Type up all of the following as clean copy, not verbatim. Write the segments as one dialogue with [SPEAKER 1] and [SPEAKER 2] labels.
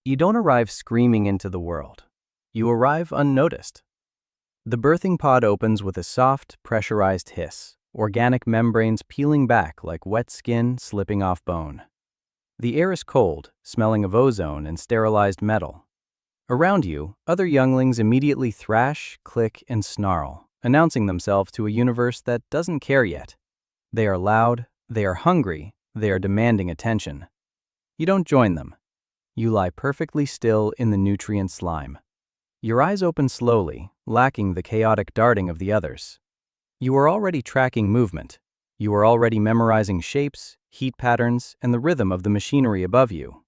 [SPEAKER 1] You don't arrive screaming into the world. You arrive unnoticed. The birthing pod opens with a soft, pressurized hiss, organic membranes peeling back like wet skin slipping off bone. The air is cold, smelling of ozone and sterilized metal. Around you, other younglings immediately thrash, click, and snarl, announcing themselves to a universe that doesn't care yet. They are loud, they are hungry, they are demanding attention. You don't join them. You lie perfectly still in the nutrient slime. Your eyes open slowly, lacking the chaotic darting of the others. You are already tracking movement. You are already memorizing shapes, heat patterns, and the rhythm of the machinery above you.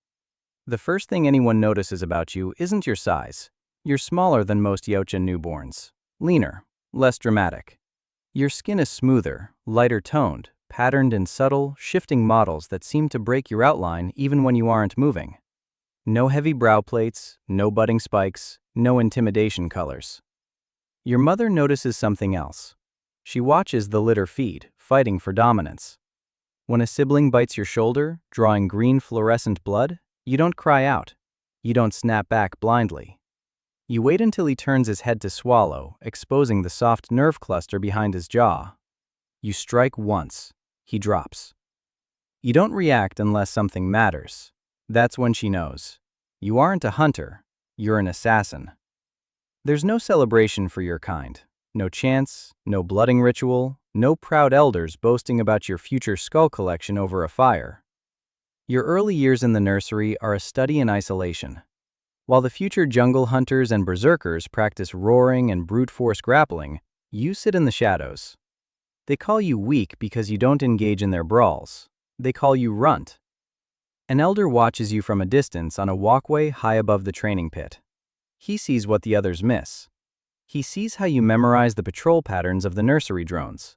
[SPEAKER 1] The first thing anyone notices about you isn't your size. You're smaller than most Yautja newborns, leaner, less dramatic. Your skin is smoother, lighter toned, patterned in subtle, shifting models that seem to break your outline even when you aren't moving. No heavy brow plates, no budding spikes, no intimidation colors. Your mother notices something else. She watches the litter feed, fighting for dominance. When a sibling bites your shoulder, drawing green fluorescent blood, you don't cry out. You don't snap back blindly. You wait until he turns his head to swallow, exposing the soft nerve cluster behind his jaw. You strike once. He drops. You don't react unless something matters. That's when she knows. You aren't a hunter. You're an assassin. There's no celebration for your kind. No chants, no blooding ritual, no proud elders boasting about your future skull collection over a fire. Your early years in the nursery are a study in isolation. While the future jungle hunters and berserkers practice roaring and brute force grappling, you sit in the shadows. They call you weak because you don't engage in their brawls. They call you runt. An elder watches you from a distance on a walkway high above the training pit. He sees what the others miss. He sees how you memorize the patrol patterns of the nursery drones.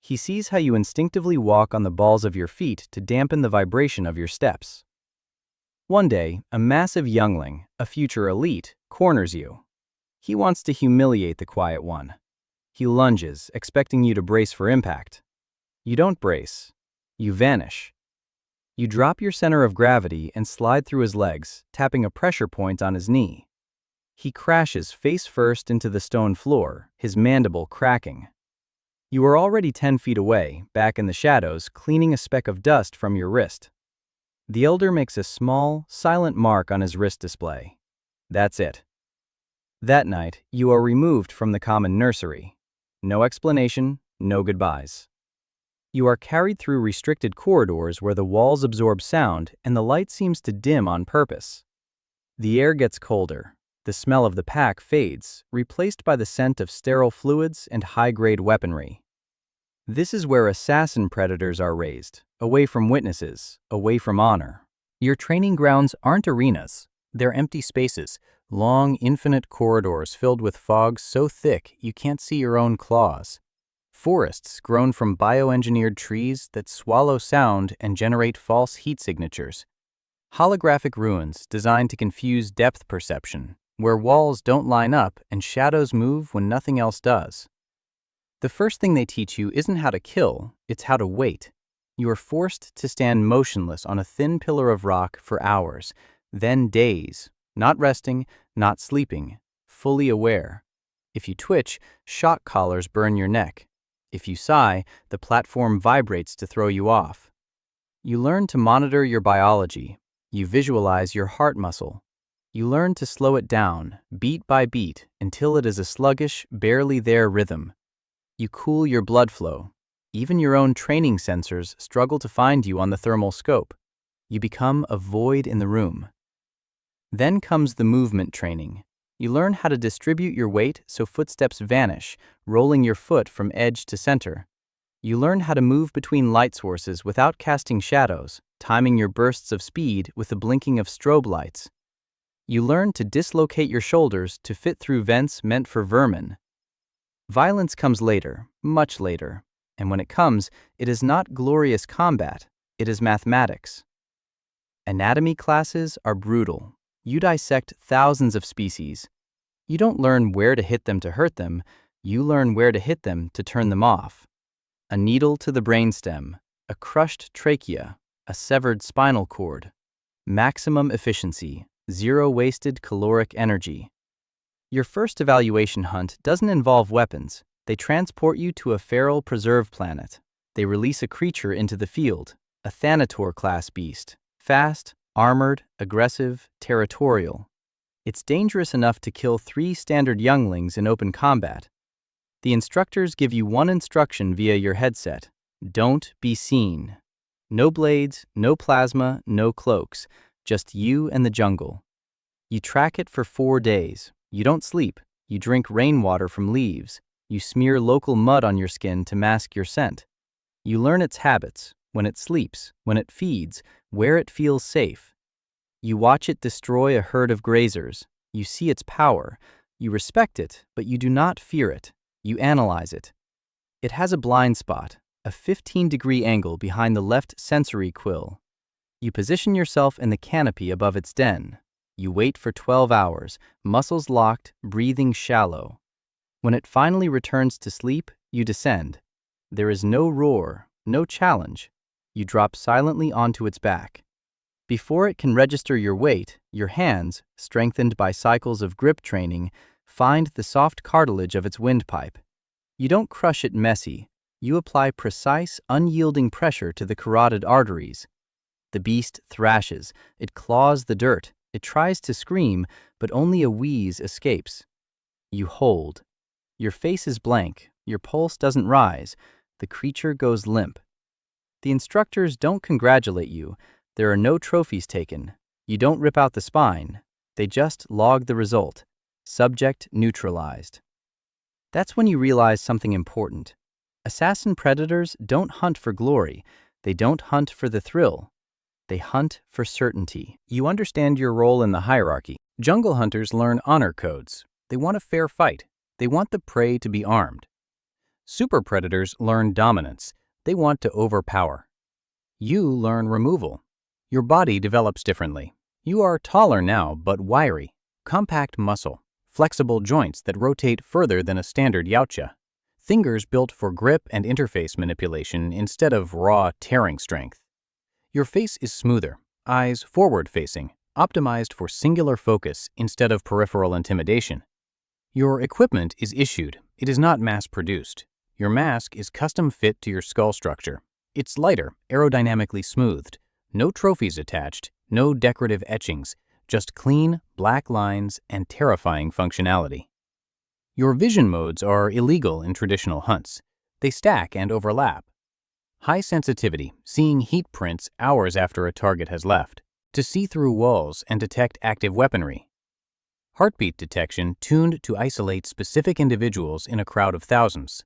[SPEAKER 1] He sees how you instinctively walk on the balls of your feet to dampen the vibration of your steps. One day, a massive youngling, a future elite, corners you. He wants to humiliate the quiet one. He lunges, expecting you to brace for impact. You don't brace. You vanish. You drop your center of gravity and slide through his legs, tapping a pressure point on his knee. He crashes face first into the stone floor, his mandible cracking. You are already 10 feet away, back in the shadows, cleaning a speck of dust from your wrist. The elder makes a small, silent mark on his wrist display. That's it. That night, you are removed from the common nursery. No explanation, no goodbyes. You are carried through restricted corridors where the walls absorb sound and the light seems to dim on purpose. The air gets colder. The smell of the pack fades, replaced by the scent of sterile fluids and high-grade weaponry. This is where assassin predators are raised, away from witnesses, away from honor. Your training grounds aren't arenas. They're empty spaces, long, infinite corridors filled with fog so thick you can't see your own claws. Forests grown from bioengineered trees that swallow sound and generate false heat signatures. Holographic ruins designed to confuse depth perception, where walls don't line up and shadows move when nothing else does. The first thing they teach you isn't how to kill, it's how to wait. You are forced to stand motionless on a thin pillar of rock for hours, then days, not resting, not sleeping, fully aware. If you twitch, shock collars burn your neck. If you sigh, the platform vibrates to throw you off. You learn to monitor your biology. You visualize your heart muscle. You learn to slow it down, beat by beat, until it is a sluggish, barely there rhythm. You cool your blood flow. Even your own training sensors struggle to find you on the thermal scope. You become a void in the room. Then comes the movement training. You learn how to distribute your weight so footsteps vanish, rolling your foot from edge to center. You learn how to move between light sources without casting shadows, timing your bursts of speed with the blinking of strobe lights. You learn to dislocate your shoulders to fit through vents meant for vermin. Violence comes later, much later, and when it comes, it is not glorious combat, it is mathematics. Anatomy classes are brutal. You dissect thousands of species. You don't learn where to hit them to hurt them, you learn where to hit them to turn them off. A needle to the brainstem, a crushed trachea, a severed spinal cord. Maximum efficiency, zero wasted caloric energy. Your first evaluation hunt doesn't involve weapons. They transport you to a feral preserve planet. They release a creature into the field, a Thanator-class beast. Fast, armored, aggressive, territorial. It's dangerous enough to kill 3 standard younglings in open combat. The instructors give you one instruction via your headset. Don't be seen. No blades, no plasma, no cloaks. Just you and the jungle. You track it for 4 days. You don't sleep. You drink rainwater from leaves. You smear local mud on your skin to mask your scent. You learn its habits, when it sleeps, when it feeds, where it feels safe. You watch it destroy a herd of grazers. You see its power. You respect it, but you do not fear it. You analyze it. It has a blind spot, a 15-degree angle behind the left sensory quill. You position yourself in the canopy above its den. You wait for 12 hours, muscles locked, breathing shallow. When it finally returns to sleep, you descend. There is no roar, no challenge. You drop silently onto its back. Before it can register your weight, your hands, strengthened by cycles of grip training, find the soft cartilage of its windpipe. You don't crush it messy. You apply precise, unyielding pressure to the carotid arteries. The beast thrashes. It claws the dirt. It tries to scream, but only a wheeze escapes. You hold. Your face is blank. Your pulse doesn't rise. The creature goes limp. The instructors don't congratulate you. There are no trophies taken. You don't rip out the spine. They just log the result. Subject neutralized. That's when you realize something important. Assassin predators don't hunt for glory. They don't hunt for the thrill. They hunt for certainty. You understand your role in the hierarchy. Jungle hunters learn honor codes. They want a fair fight. They want the prey to be armed. Super predators learn dominance. They want to overpower. You learn removal. Your body develops differently. You are taller now, but wiry, compact muscle, flexible joints that rotate further than a standard Yautja, fingers built for grip and interface manipulation instead of raw, tearing strength. Your face is smoother, eyes forward-facing, optimized for singular focus instead of peripheral intimidation. Your equipment is issued. It is not mass-produced. Your mask is custom-fit to your skull structure. It's lighter, aerodynamically smoothed. No trophies attached, no decorative etchings, just clean, black lines and terrifying functionality. Your vision modes are illegal in traditional hunts. They stack and overlap. High sensitivity, seeing heat prints hours after a target has left, to see through walls and detect active weaponry. Heartbeat detection tuned to isolate specific individuals in a crowd of thousands.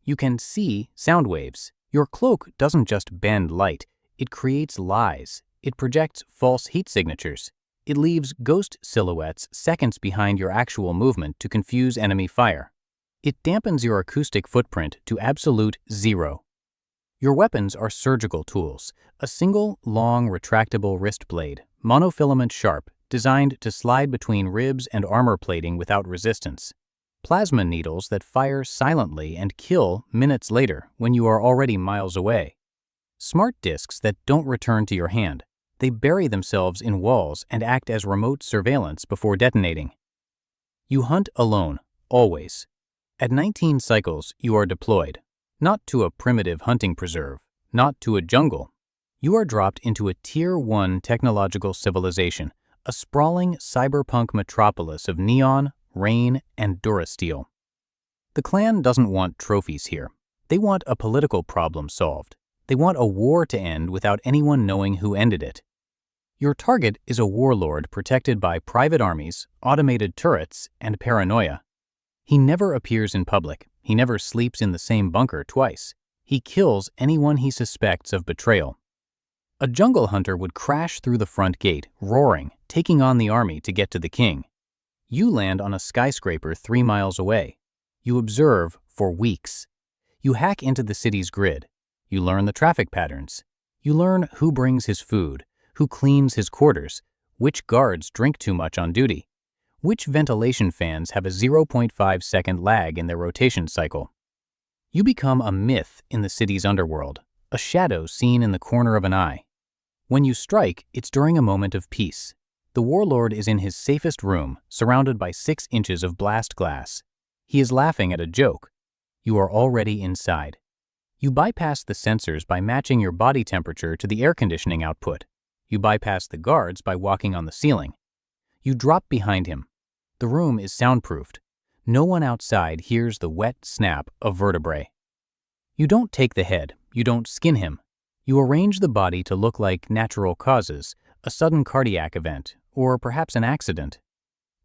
[SPEAKER 1] You can see sound waves. Your cloak doesn't just bend light. It creates lies. It projects false heat signatures. It leaves ghost silhouettes seconds behind your actual movement to confuse enemy fire. It dampens your acoustic footprint to absolute zero. Your weapons are surgical tools, a single, long, retractable wrist blade, monofilament sharp, designed to slide between ribs and armor plating without resistance. Plasma needles that fire silently and kill minutes later when you are already miles away. Smart discs that don't return to your hand. They bury themselves in walls and act as remote surveillance before detonating. You hunt alone, always. At 19 cycles, you are deployed. Not to a primitive hunting preserve, not to a jungle. You are dropped into a Tier 1 technological civilization, a sprawling cyberpunk metropolis of neon, rain, and durasteel. The clan doesn't want trophies here. They want a political problem solved. They want a war to end without anyone knowing who ended it. Your target is a warlord protected by private armies, automated turrets, and paranoia. He never appears in public. He never sleeps in the same bunker twice. He kills anyone he suspects of betrayal. A jungle hunter would crash through the front gate, roaring, taking on the army to get to the king. You land on a skyscraper 3 miles away. You observe for weeks. You hack into the city's grid. You learn the traffic patterns. You learn who brings his food, who cleans his quarters, which guards drink too much on duty, which ventilation fans have a 0.5-second lag in their rotation cycle. You become a myth in the city's underworld, a shadow seen in the corner of an eye. When you strike, it's during a moment of peace. The warlord is in his safest room, surrounded by 6 inches of blast glass. He is laughing at a joke. You are already inside. You bypass the sensors by matching your body temperature to the air conditioning output. You bypass the guards by walking on the ceiling. You drop behind him. The room is soundproofed. No one outside hears the wet snap of vertebrae. You don't take the head. You don't skin him. You arrange the body to look like natural causes, a sudden cardiac event, or perhaps an accident.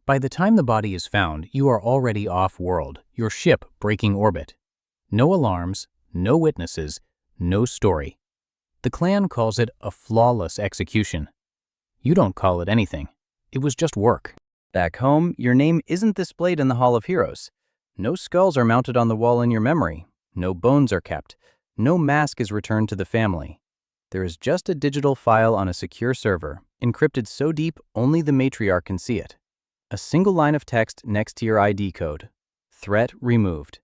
[SPEAKER 1] By the time the body is found, you are already off-world, your ship breaking orbit. No alarms, no witnesses, no story. The clan calls it a flawless execution. You don't call it anything. It was just work. Back home, your name isn't displayed in the Hall of Heroes. No skulls are mounted on the wall in your memory. No bones are kept. No mask is returned to the family. There is just a digital file on a secure server, encrypted so deep only the matriarch can see it. A single line of text next to your ID code. Threat removed.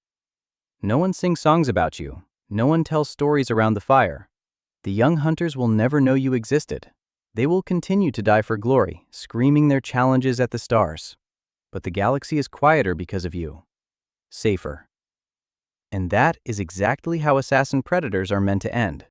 [SPEAKER 1] No one sings songs about you. No one tells stories around the fire. The young hunters will never know you existed. They will continue to die for glory, screaming their challenges at the stars. But the galaxy is quieter because of you. Safer. And that is exactly how assassin predators are meant to end.